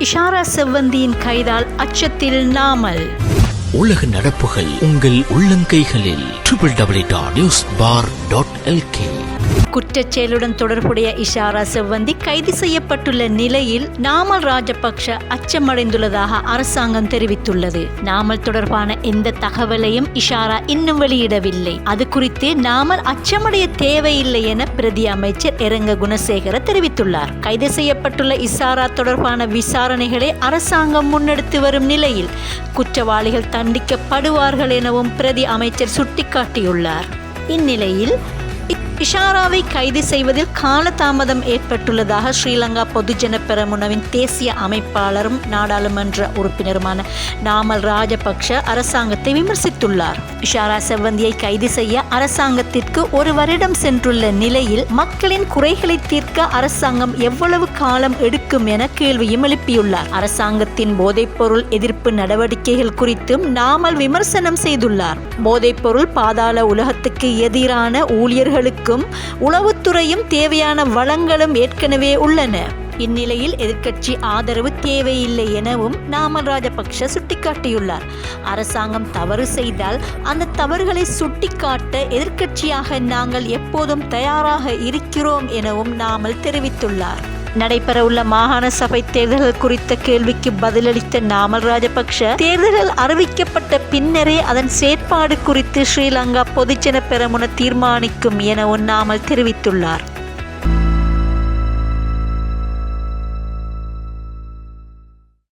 இஷாரா செவ்வந்தியின் கைதால் அச்சத்தில் நாமல். உலக நடப்புகள் உங்கள் உள்ளங்கைகளில். www.newsbar.lk. குற்றச் செயலுடன் தொடர்புடைய இஷாரா செவ்வந்தி கைது செய்யப்பட்டுள்ள நிலையில் நாமல் ராஜபக்ஷ அச்சமடைந்துள்ளதாக அரசாங்கம் தெரிவித்துள்ளது. நாமல் தொடர்பான எந்த தகவலையும் இஷாரா இன்னும் வெளியிடவில்லை. அது குறித்து நாமல் அச்சமடைய தேவையில்லை என பிரதி அமைச்சர் எரங்க குணசேகர தெரிவித்துள்ளார். கைது செய்யப்பட்டுள்ள இஷாரா தொடர்பான விசாரணைகளை அரசாங்கம் முன்னெடுத்து வரும் நிலையில் குற்றவாளிகள் தண்டிக்கப்படுவார்கள் எனவும் பிரதி அமைச்சர் சுட்டிக்காட்டியுள்ளார். இந்நிலையில் இஷாராவை கைது செய்வதில் காலதாமதம் ஏற்பட்டுள்ளதாக ஸ்ரீலங்கா பொதுஜன பெரமுனவின் தேசிய அமைப்பாளரும் நாடாளுமன்ற உறுப்பினருமான நாமல் ராஜபக்ஷ அரசாங்கத்தை விமர்சித்துள்ளார். இஷாரா செவ்வந்தியை கைது செய்ய அரசாங்கத்திற்கு 1 வருடம் சென்றுள்ள நிலையில் மக்களின் குறைகளை தீர்க்க அரசாங்கம் எவ்வளவு காலம் எடுக்கும் என கேள்வியும் எழுப்பியுள்ளார். அரசாங்கத்தின் போதைப்பொருள் எதிர்ப்பு நடவடிக்கைகள் குறித்தும் நாமல் விமர்சனம் செய்துள்ளார். போதைப்பொருள் பாதாள உலகத்துக்கு எதிரான ஊழியர்களுக்கு உளவுத்துறையும் தேவையான வளங்களும் ஏற்கனவே உள்ளன. இந்நிலையில் எதிர்க்கட்சி ஆதரவு தேவையில்லை எனவும் நாமல் ராஜபக்ஷ சுட்டிக்காட்டியுள்ளார். அரசாங்கம் தவறு செய்தால் அந்த தவறுகளை சுட்டிக்காட்ட எதிர்க்கட்சியாக நாங்கள் எப்போதும் தயாராக இருக்கிறோம் எனவும் நாமல் தெரிவித்துள்ளார். நடைபெறவுள்ள மாகாண சபை தேர்தல்கள் குறித்த கேள்விக்கு பதிலளித்த நாமல் ராஜபக்ஷ, தேர்தல்கள் அறிவிக்கப்பட்ட பின்னரே அதன் செயற்பாடு குறித்து ஸ்ரீலங்கா பொதுஜன பெரமுன தீர்மானிக்கும் எனவும் நாமல் தெரிவித்துள்ளார்.